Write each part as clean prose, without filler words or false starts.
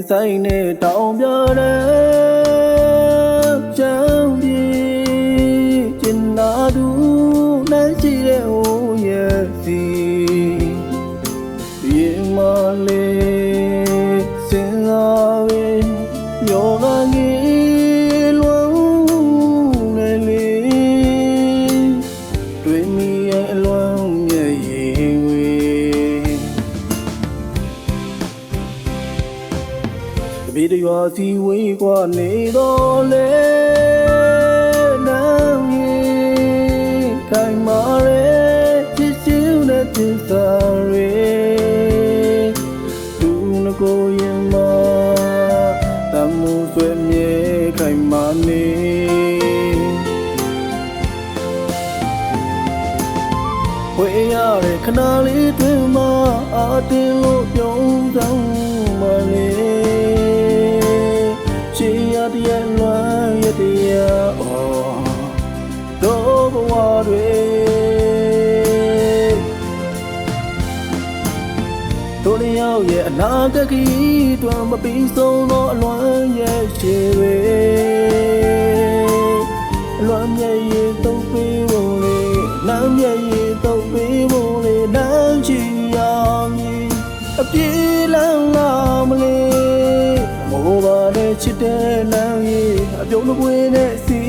ဆိုင်နဲ့တောင်ပြတဲ့ချမ်းပြေကျင်နာသူနှမ်းရှိတဲ့ဟိုရဲ့စီရေမလေးစင်လာဝေမျောကငေးလွန်နေလေတွေ့မိရဲ့အလွန်မြဲရင်ဝေတပည့်ရွာစီဝေးกว่าနေတော့လေနမ်းရီခိုင်မာရဲ့ချစ်ရှင်းတဲ့သစ္စာတွေသူငကိုရင်မတမှုဆွေမြေခိုင်မာနေဝေးရတဲ့ခဏလေးတွင်မှအာတင်လို့ပြုံးဆောင်မလေးချီရတဲ့လွမ်းရတဲ့အော်တော့ဘဝတွေတို့လျောက်ရဲ့အနာဂတ်ခီးတွင်မပြီးဆုံးသောအလွမ်းရဲ့ရှည်တွေအလွမ်းမြဲရည်သုံးပေးဖို့လေလမ်းမြဲရည်သုံးပေးဖို့လေလမ်းချီရမည်အပြေးလမ်းလာမလေးမိုးပါနဲ့ချစ်တဲ့လမ်းရည်အပြုံးတစ်ပွေနဲ့စီ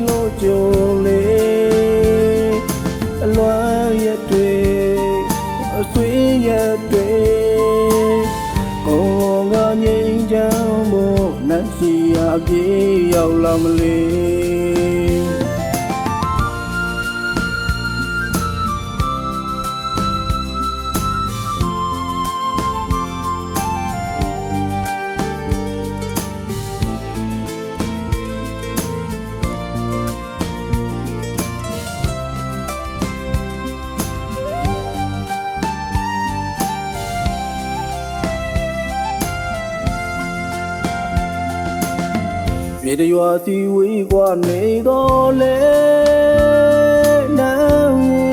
လို့ကြုံလေအလွမ်းရဲ့တွေအဆွေးရဲ့တွေကိုယ်ကငြိမ်းချမ်းဖို့နှက်စီရပြေးရောက်လာမလေးမြေရွာစီဝေးกว่าနေတော့လေနမ်းရီ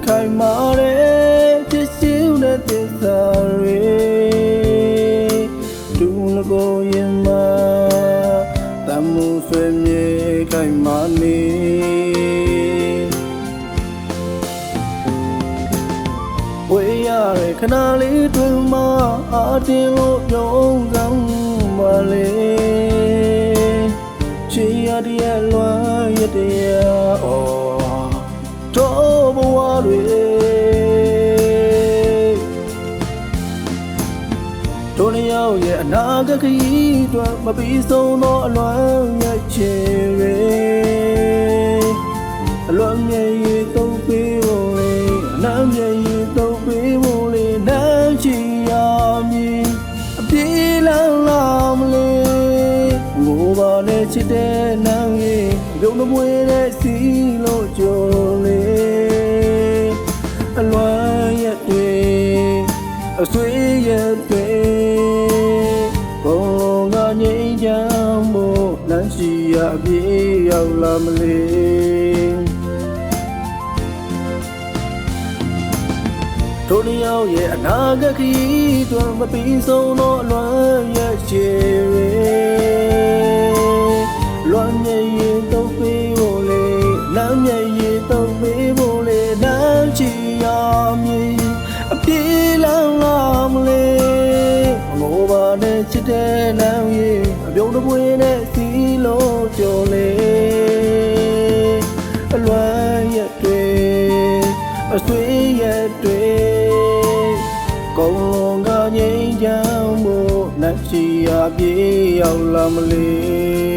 ခိုင်မာတဲ့ချစ်ရှင်းတဲ့သစ္စာတွေသူငကိုရင်မတမှုဆွေမြေခိုင်မာနေဝေးရတဲ့ခဏလေးတွင်မှအာတင်လို့ပြုံးဆောင်မလေးချီရတဲ့လွမ်းရတဲ့အော်တော့ဘဝတွေတို့လျောက်ရဲ့အနာဂတ်ခီးတွင်မပြီးဆုံးသောအလွမ်းရဲ့ချည်တွေအလွမ်းမြဲရည်သုံးပေးဖို့လေအနာမြဲရည်သုံးပေးဖို့လေနှမ်းချီရမည်အပြေးလမ်းလာမလေးငိုပါနဲ့ချစ်တဲ့နမ်းကြီးပြုံးတစ်ပွေနဲ့စီလို့ကြုံလေအလွမ်းရဲ့တွေအဆွေးရဲ့တွေကိုယ်ကငြိမ်းချမ်းဖို့လမ်းရှိရပြေးရောက်လာမလေးတို့လျောက်ရဲ့အနာဂတ်ခီးတွင်မပြီးဆုံးသောအလွမ်းရဲ့ရှည်တွေလွမ်းမြဲရည်သုံးပေးဖို့လေလမ်းမြဲရည်သုံးပေးဖို့လေလမ်းချီရမည်အပြေးလမ်းလာမလေးငိုပါနဲ့ချစ်တဲ့လမ်းရည်အပြုံးတစ်ပွေနဲ့စီလို့ကြုံလေအလွမ်းရဲ့တွေအဆွေးရဲ့တွေကိုယ်ကငြိမ်းချမ်းဖို့နှက်ချီရပြေးရောက်လာမလေး